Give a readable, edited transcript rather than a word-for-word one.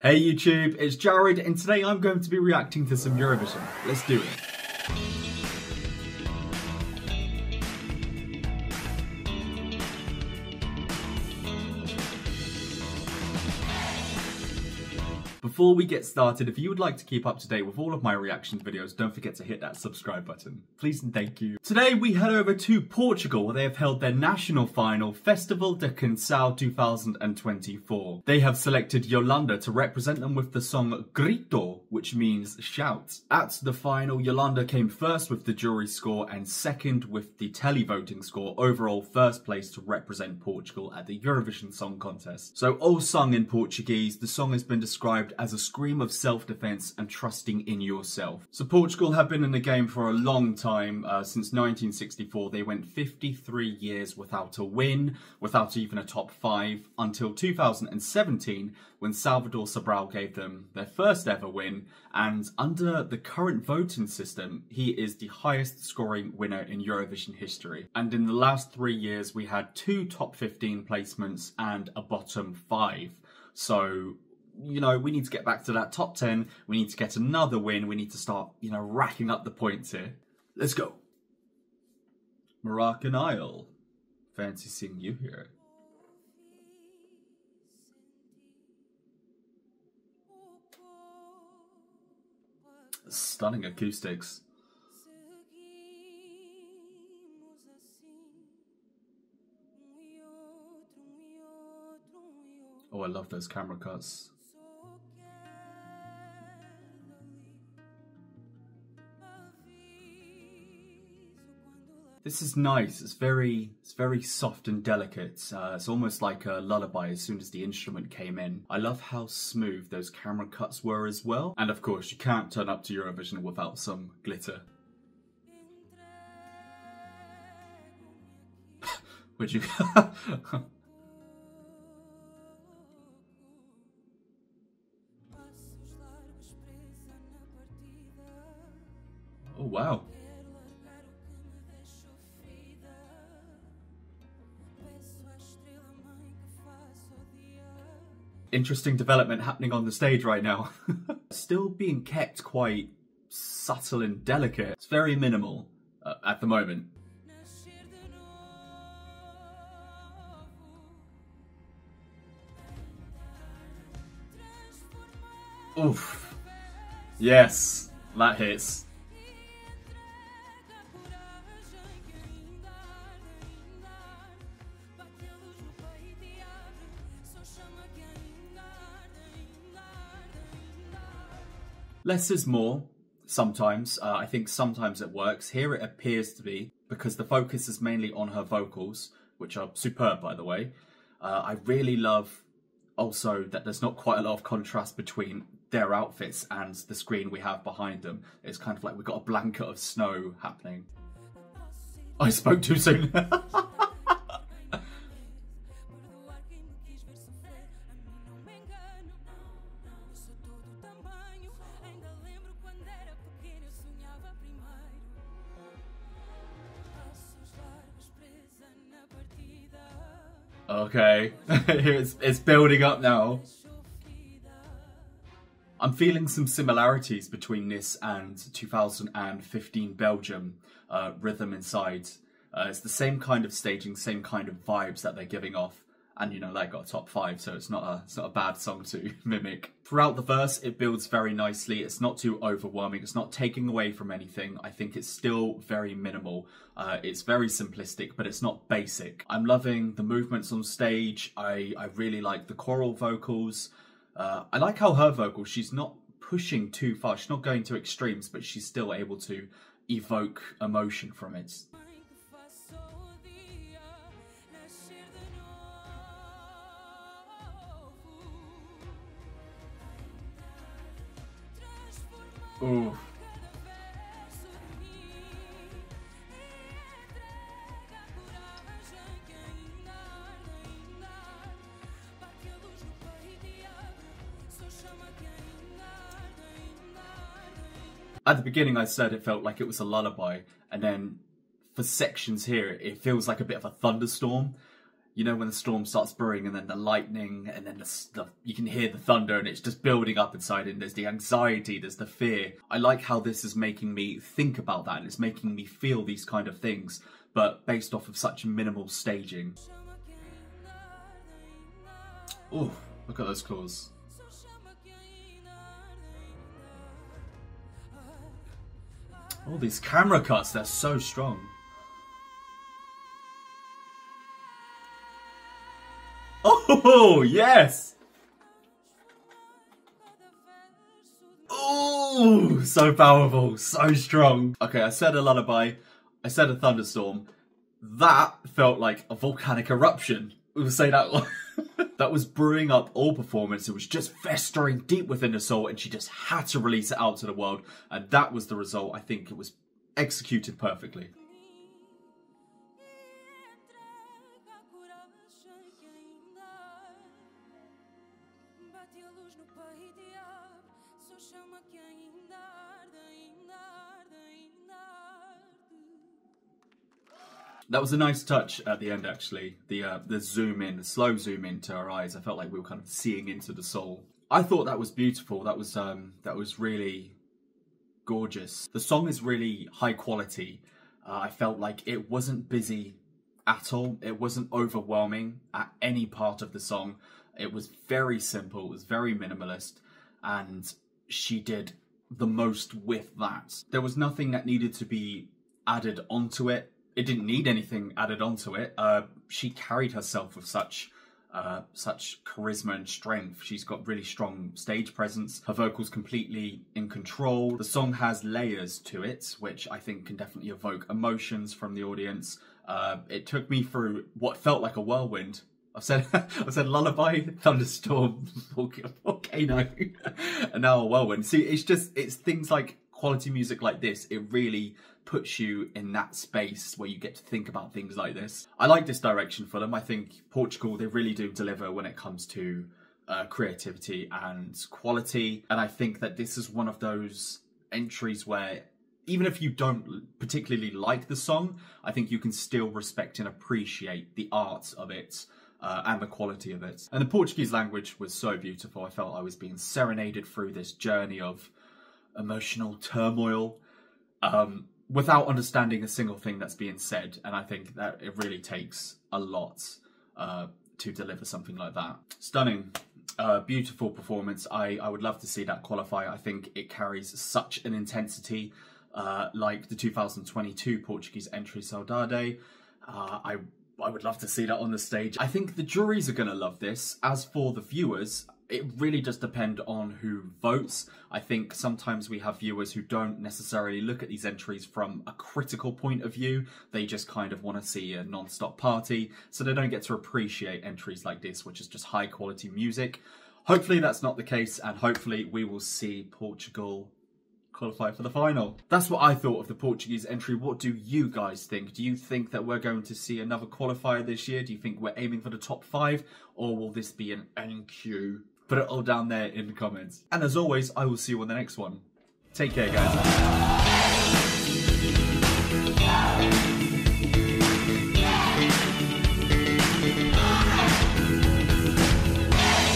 Hey YouTube, it's Jaryd, and today I'm going to be reacting to some Eurovision. Let's do it. Before we get started, if you would like to keep up to date with all of my reaction videos, don't forget to hit that subscribe button. Please and thank you. Today we head over to Portugal, where they have held their national final, Festival de Canção 2024. They have selected Iolanda to represent them with the song Grito, which means shout. At the final, Iolanda came first with the jury score and second with the televoting score, overall first place to represent Portugal at the Eurovision Song Contest. So all sung in Portuguese, the song has been described as a scream of self-defense and trusting in yourself. So Portugal have been in the game for a long time. Since 1964, they went 53 years without a win, without even a top 5, until 2017, when Salvador Sobral gave them their first ever win. And under the current voting system, he is the highest scoring winner in Eurovision history. And in the last 3 years, we had 2 top 15 placements and a bottom 5. So, you know, we need to get back to that top 10. We need to get another win. We need to start, racking up the points here. Let's go. Moroccan Isle. Fancy seeing you here. Stunning acoustics. Oh, I love those camera cuts. This is nice. It's very soft and delicate. It's almost like a lullaby as soon as the instrument came in. I love how smooth those camera cuts were as well. And of course, you can't turn up to Eurovision without some glitter. Would you? Oh, wow. Interesting development happening on the stage right now. Still being kept quite subtle and delicate. It's very minimal at the moment. Oof. Yes, that hits. Less is more, sometimes. I think sometimes it works. Here it appears to be, because the focus is mainly on her vocals, which are superb, by the way. I really love also that there's not quite a lot of contrast between their outfits and the screen we have behind them. It's kind of like we've got a blanket of snow happening. I spoke too soon. Okay, it's building up now. I'm feeling some similarities between this and 2015 Belgium rhythm inside. It's the same kind of staging, same kind of vibes that they're giving off. And they got a top 5, so it's not a bad song to mimic. Throughout the verse, it builds very nicely. It's not too overwhelming. It's not taking away from anything. I think it's still very minimal. It's very simplistic, but it's not basic. I'm loving the movements on stage. I really like the choral vocals. I like how her vocals, she's not pushing too far. She's not going to extremes, but she's still able to evoke emotion from it. Ooh. At the beginning I said it felt like it was a lullaby, and then for sections here it feels like a bit of a thunderstorm. You know when the storm starts brewing and then the lightning and then you can hear the thunder and it's just building up inside and there's the anxiety, there's the fear. I like how this is making me think about that and it's making me feel these kind of things, but based off of such minimal staging. Oh, look at those claws. All these camera cuts, they're so strong. Oh, yes! Oh, so powerful, so strong. Okay, I said a lullaby, I said a thunderstorm. That felt like a volcanic eruption. We'll say that one. That was brewing up all performance. It was just festering deep within the soul and she just had to release it out to the world. And that was the result. I think it was executed perfectly. That was a nice touch at the end, actually. The zoom in, the slow zoom into her eyes. I felt like we were kind of seeing into the soul. I thought that was beautiful. That was really gorgeous. The song is really high quality. I felt like it wasn't busy at all. It wasn't overwhelming at any part of the song. It was very simple. It was very minimalist, and she did the most with that. There was nothing that needed to be added onto it. It didn't need anything added onto it. She carried herself with such charisma and strength. She's got really strong stage presence. Her vocals completely in control. The song has layers to it, which I think can definitely evoke emotions from the audience. It took me through what felt like a whirlwind. I've said lullaby, thunderstorm, volcano, and now a whirlwind. See, it's things like quality music like this. It really puts you in that space where you get to think about things like this. I like this direction for them. I think Portugal, they really do deliver when it comes to creativity and quality. And I think that this is one of those entries where even if you don't particularly like the song, I think you can still respect and appreciate the art of it and the quality of it. And the Portuguese language was so beautiful. I felt I was being serenaded through this journey of emotional turmoil without understanding a single thing that's being said. And I think that it really takes a lot to deliver something like that. Stunning, beautiful performance. I would love to see that qualify. I think it carries such an intensity like the 2022 Portuguese entry Saudade. I would love to see that on the stage. I think the juries are going to love this. As for the viewers, it really does depend on who votes. I think sometimes we have viewers who don't necessarily look at these entries from a critical point of view. They just kind of want to see a non-stop party, so they don't get to appreciate entries like this, which is just high quality music. Hopefully that's not the case, and hopefully we will see Portugal qualify for the final. That's what I thought of the Portuguese entry. What do you guys think? Do you think that we're going to see another qualifier this year? Do you think we're aiming for the top 5, or will this be an NQ? Put it all down there in the comments. And as always, I will see you on the next one. Take care, guys.